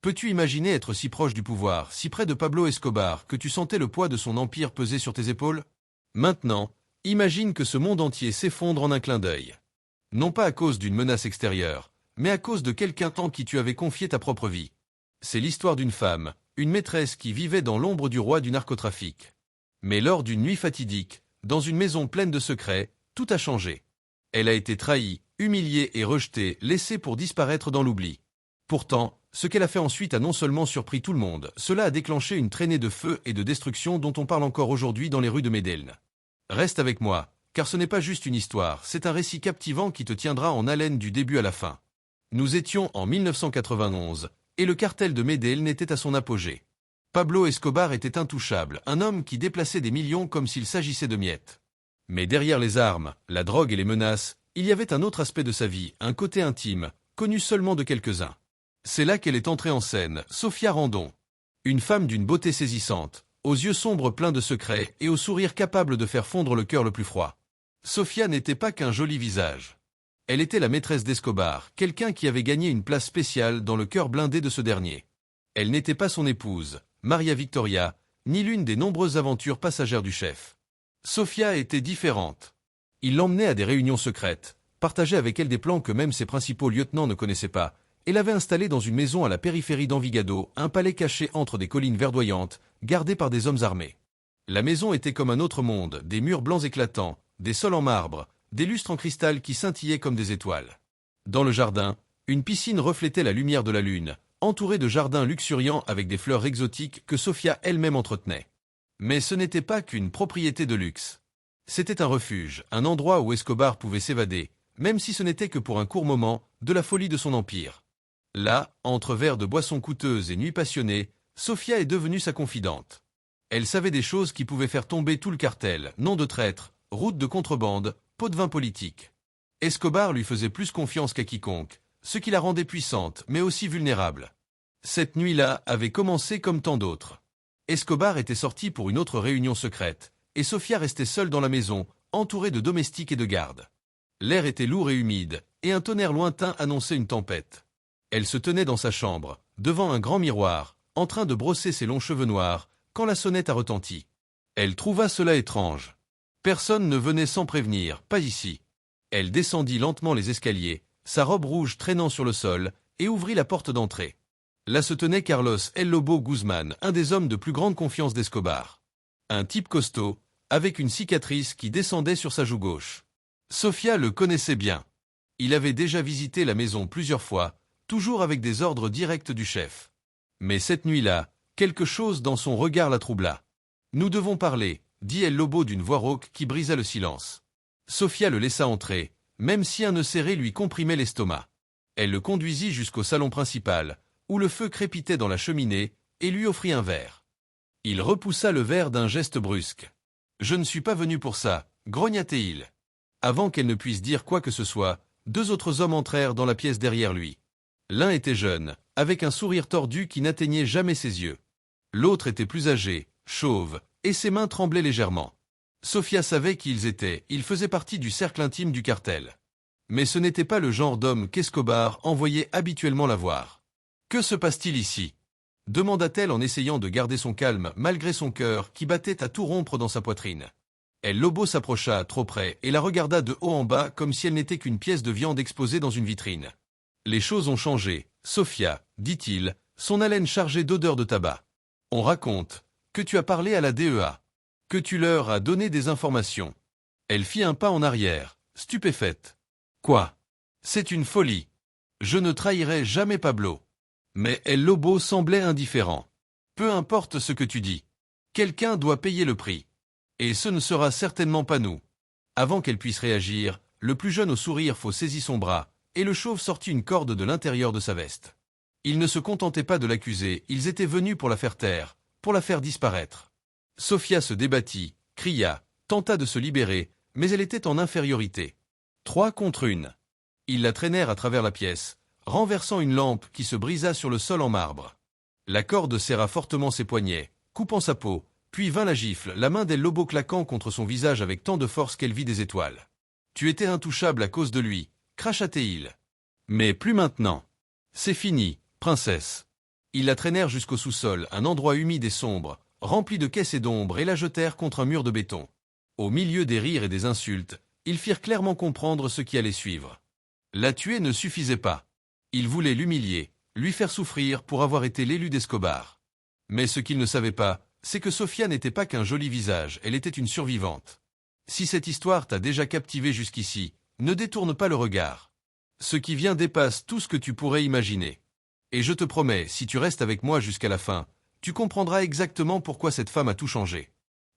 Peux-tu imaginer être si proche du pouvoir, si près de Pablo Escobar, que tu sentais le poids de son empire peser sur tes épaules? Maintenant, imagine que ce monde entier s'effondre en un clin d'œil. Non pas à cause d'une menace extérieure, mais à cause de quelqu'un en qui tu avais confié ta propre vie. C'est l'histoire d'une femme, une maîtresse qui vivait dans l'ombre du roi du narcotrafic. Mais lors d'une nuit fatidique, dans une maison pleine de secrets, tout a changé. Elle a été trahie, humiliée et rejetée, laissée pour disparaître dans l'oubli. Pourtant, ce qu'elle a fait ensuite a non seulement surpris tout le monde, cela a déclenché une traînée de feu et de destruction dont on parle encore aujourd'hui dans les rues de Medellín. Reste avec moi, car ce n'est pas juste une histoire, c'est un récit captivant qui te tiendra en haleine du début à la fin. Nous étions en 1991, et le cartel de Medellín était à son apogée. Pablo Escobar était intouchable, un homme qui déplaçait des millions comme s'il s'agissait de miettes. Mais derrière les armes, la drogue et les menaces, il y avait un autre aspect de sa vie, un côté intime, connu seulement de quelques-uns. C'est là qu'elle est entrée en scène, Sofia Randon. Une femme d'une beauté saisissante, aux yeux sombres pleins de secrets et au sourire capable de faire fondre le cœur le plus froid. Sofia n'était pas qu'un joli visage. Elle était la maîtresse d'Escobar, quelqu'un qui avait gagné une place spéciale dans le cœur blindé de ce dernier. Elle n'était pas son épouse, Maria Victoria, ni l'une des nombreuses aventures passagères du chef. Sofia était différente. Il l'emmenait à des réunions secrètes, partageait avec elle des plans que même ses principaux lieutenants ne connaissaient pas, et l'avait installée dans une maison à la périphérie d'Envigado, un palais caché entre des collines verdoyantes, gardé par des hommes armés. La maison était comme un autre monde, des murs blancs éclatants, des sols en marbre, des lustres en cristal qui scintillaient comme des étoiles. Dans le jardin, une piscine reflétait la lumière de la lune, entourée de jardins luxuriants avec des fleurs exotiques que Sofia elle-même entretenait. Mais ce n'était pas qu'une propriété de luxe. C'était un refuge, un endroit où Escobar pouvait s'évader, même si ce n'était que pour un court moment, de la folie de son empire. Là, entre verres de boissons coûteuses et nuits passionnées, Sofia est devenue sa confidente. Elle savait des choses qui pouvaient faire tomber tout le cartel, nom de traître, route de contrebande, pot de vin politique. Escobar lui faisait plus confiance qu'à quiconque, ce qui la rendait puissante, mais aussi vulnérable. Cette nuit-là avait commencé comme tant d'autres. Escobar était sorti pour une autre réunion secrète, et Sofia restait seule dans la maison, entourée de domestiques et de gardes. L'air était lourd et humide, et un tonnerre lointain annonçait une tempête. Elle se tenait dans sa chambre, devant un grand miroir, en train de brosser ses longs cheveux noirs, quand la sonnette a retenti. Elle trouva cela étrange. Personne ne venait sans prévenir, pas ici. Elle descendit lentement les escaliers, sa robe rouge traînant sur le sol, et ouvrit la porte d'entrée. Là se tenait Carlos El Lobo Guzman, un des hommes de plus grande confiance d'Escobar. Un type costaud, avec une cicatrice qui descendait sur sa joue gauche. Sofia le connaissait bien. Il avait déjà visité la maison plusieurs fois, toujours avec des ordres directs du chef. Mais cette nuit-là, quelque chose dans son regard la troubla. « Nous devons parler », dit El Lobo d'une voix rauque qui brisa le silence. Sofia le laissa entrer, même si un nœud serré lui comprimait l'estomac. Elle le conduisit jusqu'au salon principal, où le feu crépitait dans la cheminée, et lui offrit un verre. Il repoussa le verre d'un geste brusque. « Je ne suis pas venu pour ça », grogna-t-il. Avant qu'elle ne puisse dire quoi que ce soit, deux autres hommes entrèrent dans la pièce derrière lui. L'un était jeune, avec un sourire tordu qui n'atteignait jamais ses yeux. L'autre était plus âgé, chauve, et ses mains tremblaient légèrement. Sofia savait qui ils étaient, ils faisaient partie du cercle intime du cartel. Mais ce n'était pas le genre d'homme qu'Escobar envoyait habituellement la voir. « Que se passe-t-il ici ?» demanda-t-elle en essayant de garder son calme malgré son cœur qui battait à tout rompre dans sa poitrine. El Lobo s'approcha trop près et la regarda de haut en bas comme si elle n'était qu'une pièce de viande exposée dans une vitrine. « Les choses ont changé, Sofia, dit-il, son haleine chargée d'odeur de tabac. On raconte que tu as parlé à la DEA, que tu leur as donné des informations. » Elle fit un pas en arrière, stupéfaite. « Quoi? C'est une folie. Je ne trahirai jamais Pablo. » Mais El Lobo semblait indifférent. « Peu importe ce que tu dis. Quelqu'un doit payer le prix. Et ce ne sera certainement pas nous. » Avant qu'elle puisse réagir, le plus jeune au sourire faux saisit son bras, et le chauve sortit une corde de l'intérieur de sa veste. Ils ne se contentaient pas de l'accuser, ils étaient venus pour la faire taire, pour la faire disparaître. Sofia se débattit, cria, tenta de se libérer, mais elle était en infériorité. 3 contre 1. Ils la traînèrent à travers la pièce, renversant une lampe qui se brisa sur le sol en marbre. La corde serra fortement ses poignets, coupant sa peau, puis vint la gifle, la main d'El Lobo claquant contre son visage avec tant de force qu'elle vit des étoiles. « Tu étais intouchable à cause de lui », cracha-t-il. « Mais plus maintenant. C'est fini, princesse. » Ils la traînèrent jusqu'au sous-sol, un endroit humide et sombre, rempli de caisses et d'ombre, et la jetèrent contre un mur de béton. Au milieu des rires et des insultes, ils firent clairement comprendre ce qui allait suivre. La tuer ne suffisait pas. Ils voulaient l'humilier, lui faire souffrir pour avoir été l'élu d'Escobar. Mais ce qu'ils ne savaient pas, c'est que Sofia n'était pas qu'un joli visage, elle était une survivante. Si cette histoire t'a déjà captivé jusqu'ici, ne détourne pas le regard. Ce qui vient dépasse tout ce que tu pourrais imaginer. Et je te promets, si tu restes avec moi jusqu'à la fin, tu comprendras exactement pourquoi cette femme a tout changé.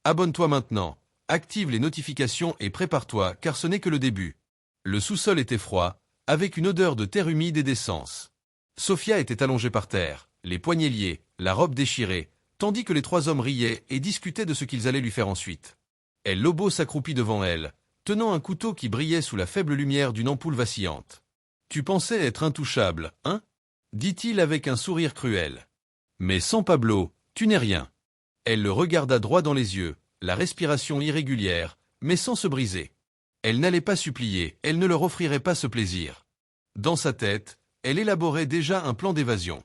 Abonne-toi maintenant, active les notifications et prépare-toi car ce n'est que le début. Le sous-sol était froid, avec une odeur de terre humide et d'essence. Sofia était allongée par terre, les poignets liés, la robe déchirée, tandis que les trois hommes riaient et discutaient de ce qu'ils allaient lui faire ensuite. El Lobo s'accroupit devant elle, tenant un couteau qui brillait sous la faible lumière d'une ampoule vacillante. « Tu pensais être intouchable, hein ?» dit-il avec un sourire cruel. « Mais sans Pablo, tu n'es rien. » Elle le regarda droit dans les yeux, la respiration irrégulière, mais sans se briser. Elle n'allait pas supplier, elle ne leur offrirait pas ce plaisir. Dans sa tête, elle élaborait déjà un plan d'évasion.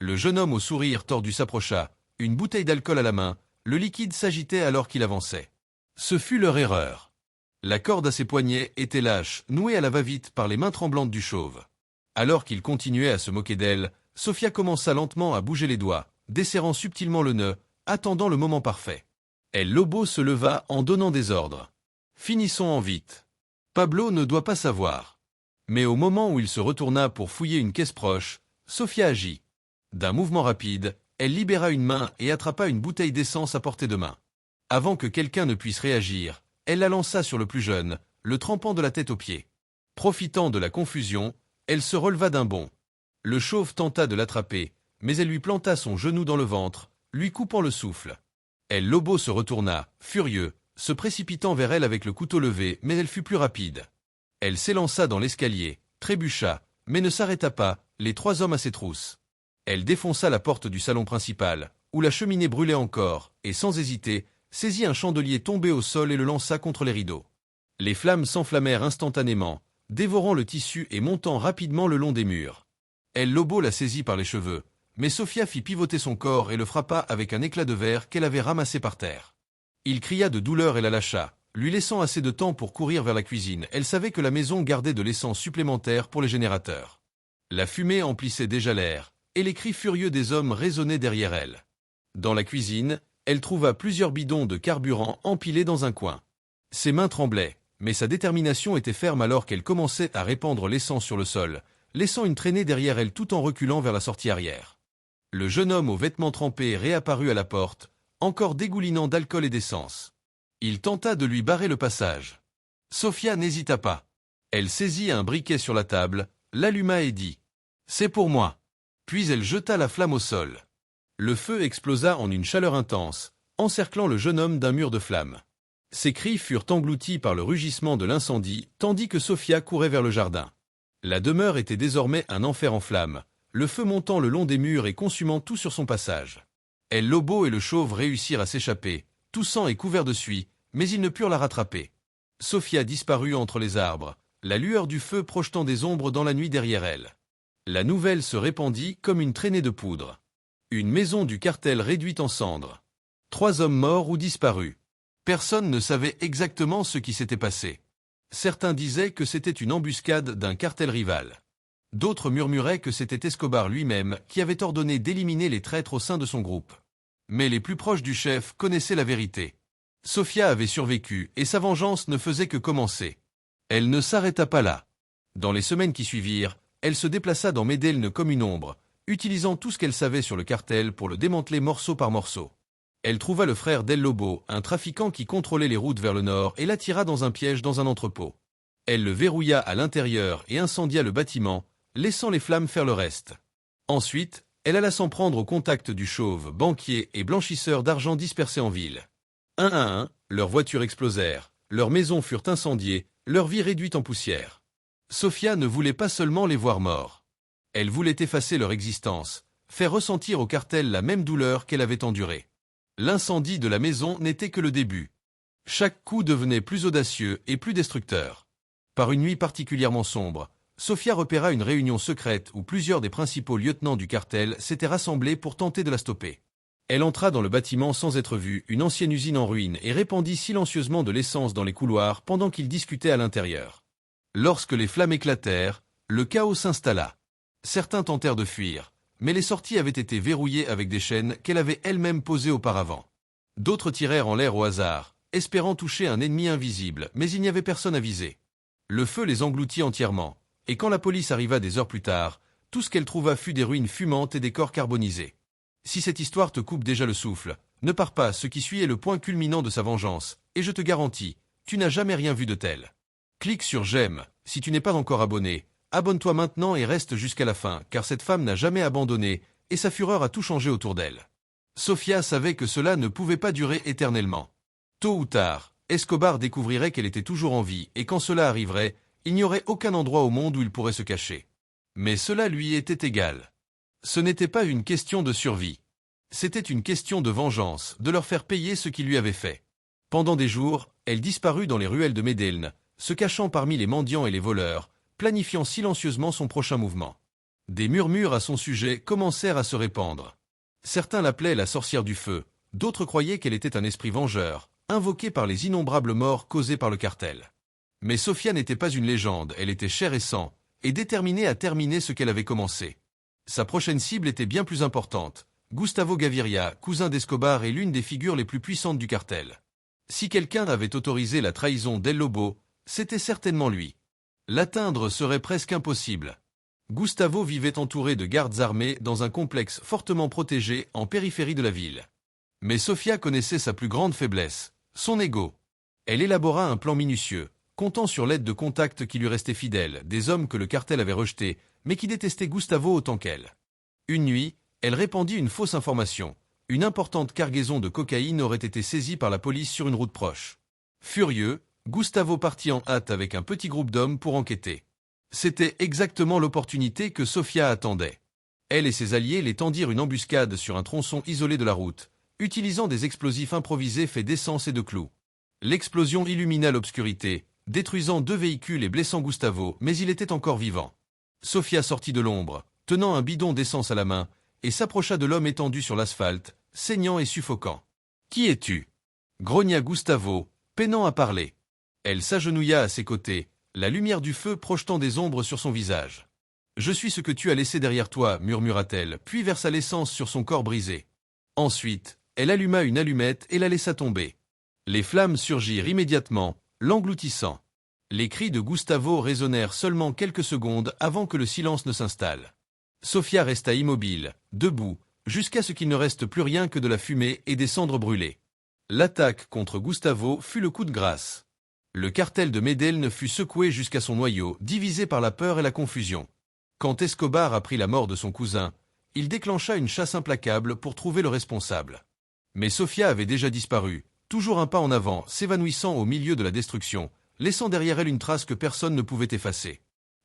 Le jeune homme au sourire tordu s'approcha, une bouteille d'alcool à la main, le liquide s'agitait alors qu'il avançait. Ce fut leur erreur. La corde à ses poignets était lâche, nouée à la va-vite par les mains tremblantes du chauve. Alors qu'il continuait à se moquer d'elle, Sofia commença lentement à bouger les doigts, desserrant subtilement le nœud, attendant le moment parfait. El Lobo se leva en donnant des ordres. Finissons en vite. Pablo ne doit pas savoir. Mais au moment où il se retourna pour fouiller une caisse proche, Sofia agit. D'un mouvement rapide, elle libéra une main et attrapa une bouteille d'essence à portée de main. Avant que quelqu'un ne puisse réagir, elle la lança sur le plus jeune, le trempant de la tête aux pieds. Profitant de la confusion, elle se releva d'un bond. Le chauve tenta de l'attraper, mais elle lui planta son genou dans le ventre, lui coupant le souffle. El Lobo se retourna, furieux, se précipitant vers elle avec le couteau levé, mais elle fut plus rapide. Elle s'élança dans l'escalier, trébucha, mais ne s'arrêta pas, les trois hommes à ses trousses. Elle défonça la porte du salon principal, où la cheminée brûlait encore, et sans hésiter, saisit un chandelier tombé au sol et le lança contre les rideaux. Les flammes s'enflammèrent instantanément, dévorant le tissu et montant rapidement le long des murs. El Lobo la saisit par les cheveux, mais Sofia fit pivoter son corps et le frappa avec un éclat de verre qu'elle avait ramassé par terre. Il cria de douleur et la lâcha, lui laissant assez de temps pour courir vers la cuisine. Elle savait que la maison gardait de l'essence supplémentaire pour les générateurs. La fumée emplissait déjà l'air, et les cris furieux des hommes résonnaient derrière elle. Dans la cuisine, elle trouva plusieurs bidons de carburant empilés dans un coin. Ses mains tremblaient, mais sa détermination était ferme alors qu'elle commençait à répandre l'essence sur le sol, laissant une traînée derrière elle tout en reculant vers la sortie arrière. Le jeune homme aux vêtements trempés réapparut à la porte, encore dégoulinant d'alcool et d'essence. Il tenta de lui barrer le passage. Sofia n'hésita pas. Elle saisit un briquet sur la table, l'alluma et dit « C'est pour moi ». Puis elle jeta la flamme au sol. Le feu explosa en une chaleur intense, encerclant le jeune homme d'un mur de flammes. Ses cris furent engloutis par le rugissement de l'incendie, tandis que Sofia courait vers le jardin. La demeure était désormais un enfer en flammes, le feu montant le long des murs et consumant tout sur son passage. El Lobo et le chauve réussirent à s'échapper, toussant et couverts de suie, mais ils ne purent la rattraper. Sofia disparut entre les arbres, la lueur du feu projetant des ombres dans la nuit derrière elle. La nouvelle se répandit comme une traînée de poudre. Une maison du cartel réduite en cendres. 3 hommes morts ou disparus. Personne ne savait exactement ce qui s'était passé. Certains disaient que c'était une embuscade d'un cartel rival. D'autres murmuraient que c'était Escobar lui-même qui avait ordonné d'éliminer les traîtres au sein de son groupe. Mais les plus proches du chef connaissaient la vérité. Sofia avait survécu et sa vengeance ne faisait que commencer. Elle ne s'arrêta pas là. Dans les semaines qui suivirent, elle se déplaça dans Medellín comme une ombre, utilisant tout ce qu'elle savait sur le cartel pour le démanteler morceau par morceau. Elle trouva le frère d'El Lobo, un trafiquant qui contrôlait les routes vers le nord, et l'attira dans un piège dans un entrepôt. Elle le verrouilla à l'intérieur et incendia le bâtiment, laissant les flammes faire le reste. Ensuite, elle alla s'en prendre au contact du chauve, banquier et blanchisseur d'argent dispersés en ville. Un à un, leurs voitures explosèrent, leurs maisons furent incendiées, leur vie réduite en poussière. Sofia ne voulait pas seulement les voir morts. Elle voulait effacer leur existence, faire ressentir au cartel la même douleur qu'elle avait endurée. L'incendie de la maison n'était que le début. Chaque coup devenait plus audacieux et plus destructeur. Par une nuit particulièrement sombre, Sofia repéra une réunion secrète où plusieurs des principaux lieutenants du cartel s'étaient rassemblés pour tenter de la stopper. Elle entra dans le bâtiment sans être vue, une ancienne usine en ruine, et répandit silencieusement de l'essence dans les couloirs pendant qu'ils discutaient à l'intérieur. Lorsque les flammes éclatèrent, le chaos s'installa. Certains tentèrent de fuir, mais les sorties avaient été verrouillées avec des chaînes qu'elle avait elle-même posées auparavant. D'autres tirèrent en l'air au hasard, espérant toucher un ennemi invisible, mais il n'y avait personne à viser. Le feu les engloutit entièrement, et quand la police arriva des heures plus tard, tout ce qu'elle trouva fut des ruines fumantes et des corps carbonisés. Si cette histoire te coupe déjà le souffle, ne pars pas, ce qui suit est le point culminant de sa vengeance, et je te garantis, tu n'as jamais rien vu de tel. Clique sur j'aime, si tu n'es pas encore abonné, abonne-toi maintenant et reste jusqu'à la fin, car cette femme n'a jamais abandonné, et sa fureur a tout changé autour d'elle. Sofia savait que cela ne pouvait pas durer éternellement. Tôt ou tard, Escobar découvrirait qu'elle était toujours en vie, et quand cela arriverait, il n'y aurait aucun endroit au monde où il pourrait se cacher. Mais cela lui était égal. Ce n'était pas une question de survie. C'était une question de vengeance, de leur faire payer ce qu'ils lui avaient fait. Pendant des jours, elle disparut dans les ruelles de Medellín, se cachant parmi les mendiants et les voleurs, planifiant silencieusement son prochain mouvement. Des murmures à son sujet commencèrent à se répandre. Certains l'appelaient la sorcière du feu, d'autres croyaient qu'elle était un esprit vengeur, invoqué par les innombrables morts causées par le cartel. Mais Sofia n'était pas une légende, elle était chair et sang, et déterminée à terminer ce qu'elle avait commencé. Sa prochaine cible était bien plus importante. Gustavo Gaviria, cousin d'Escobar et l'une des figures les plus puissantes du cartel. Si quelqu'un avait autorisé la trahison d'El Lobo, c'était certainement lui. L'atteindre serait presque impossible. Gustavo vivait entouré de gardes armés dans un complexe fortement protégé en périphérie de la ville. Mais Sofia connaissait sa plus grande faiblesse, son ego. Elle élabora un plan minutieux, comptant sur l'aide de contacts qui lui restaient fidèles, des hommes que le cartel avait rejetés, mais qui détestaient Gustavo autant qu'elle. Une nuit, elle répandit une fausse information. Une importante cargaison de cocaïne aurait été saisie par la police sur une route proche. Furieux, Gustavo partit en hâte avec un petit groupe d'hommes pour enquêter. C'était exactement l'opportunité que Sofia attendait. Elle et ses alliés les tendirent une embuscade sur un tronçon isolé de la route, utilisant des explosifs improvisés faits d'essence et de clous. L'explosion illumina l'obscurité, détruisant 2 véhicules et blessant Gustavo, mais il était encore vivant. Sofia sortit de l'ombre, tenant un bidon d'essence à la main, et s'approcha de l'homme étendu sur l'asphalte, saignant et suffocant. « Qui es-tu » grogna Gustavo, peinant à parler. Elle s'agenouilla à ses côtés, la lumière du feu projetant des ombres sur son visage. « Je suis ce que tu as laissé derrière toi, murmura-t-elle, puis versa l'essence sur son corps brisé. Ensuite, elle alluma une allumette et la laissa tomber. Les flammes surgirent immédiatement, l'engloutissant. Les cris de Gustavo résonnèrent seulement quelques secondes avant que le silence ne s'installe. Sofia resta immobile, debout, jusqu'à ce qu'il ne reste plus rien que de la fumée et des cendres brûlées. L'attaque contre Gustavo fut le coup de grâce. Le cartel de Medellín fut secoué jusqu'à son noyau, divisé par la peur et la confusion. Quand Escobar apprit la mort de son cousin, il déclencha une chasse implacable pour trouver le responsable. Mais Sofia avait déjà disparu, toujours un pas en avant, s'évanouissant au milieu de la destruction, laissant derrière elle une trace que personne ne pouvait effacer.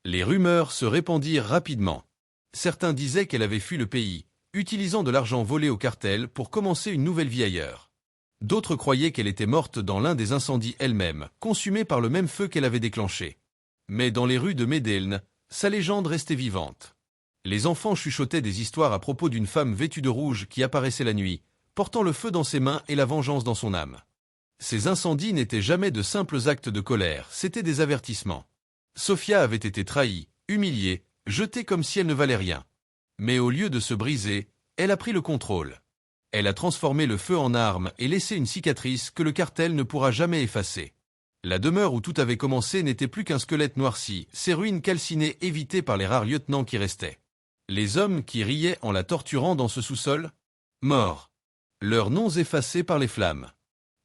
Les rumeurs se répandirent rapidement. Certains disaient qu'elle avait fui le pays, utilisant de l'argent volé au cartel pour commencer une nouvelle vie ailleurs. D'autres croyaient qu'elle était morte dans l'un des incendies elle-même, consumée par le même feu qu'elle avait déclenché. Mais dans les rues de Medellín, sa légende restait vivante. Les enfants chuchotaient des histoires à propos d'une femme vêtue de rouge qui apparaissait la nuit, portant le feu dans ses mains et la vengeance dans son âme. Ces incendies n'étaient jamais de simples actes de colère, c'étaient des avertissements. Sofia avait été trahie, humiliée, jetée comme si elle ne valait rien. Mais au lieu de se briser, elle a pris le contrôle. Elle a transformé le feu en arme et laissé une cicatrice que le cartel ne pourra jamais effacer. La demeure où tout avait commencé n'était plus qu'un squelette noirci, ses ruines calcinées évitées par les rares lieutenants qui restaient. Les hommes qui riaient en la torturant dans ce sous-sol? Morts. Leurs noms effacés par les flammes.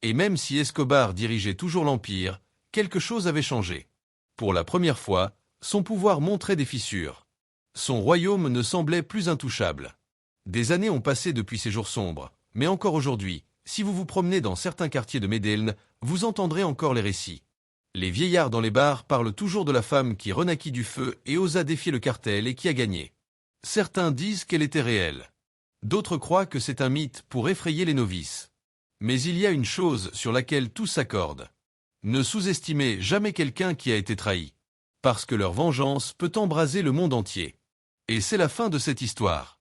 Et même si Escobar dirigeait toujours l'Empire, quelque chose avait changé. Pour la première fois, son pouvoir montrait des fissures. Son royaume ne semblait plus intouchable. Des années ont passé depuis ces jours sombres, mais encore aujourd'hui, si vous vous promenez dans certains quartiers de Medellín, vous entendrez encore les récits. Les vieillards dans les bars parlent toujours de la femme qui renaquit du feu et osa défier le cartel et qui a gagné. Certains disent qu'elle était réelle. D'autres croient que c'est un mythe pour effrayer les novices. Mais il y a une chose sur laquelle tous s'accordent. Ne sous-estimez jamais quelqu'un qui a été trahi. Parce que leur vengeance peut embraser le monde entier. Et c'est la fin de cette histoire.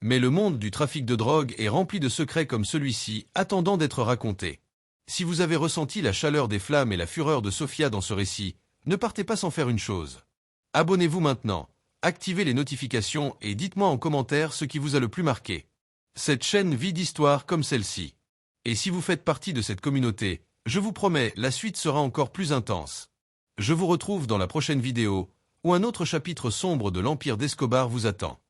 Mais le monde du trafic de drogue est rempli de secrets comme celui-ci, attendant d'être racontés. Si vous avez ressenti la chaleur des flammes et la fureur de Sofia dans ce récit, ne partez pas sans faire une chose. Abonnez-vous maintenant, activez les notifications et dites-moi en commentaire ce qui vous a le plus marqué. Cette chaîne vit d'histoires comme celle-ci. Et si vous faites partie de cette communauté, je vous promets, la suite sera encore plus intense. Je vous retrouve dans la prochaine vidéo, où un autre chapitre sombre de l'Empire d'Escobar vous attend.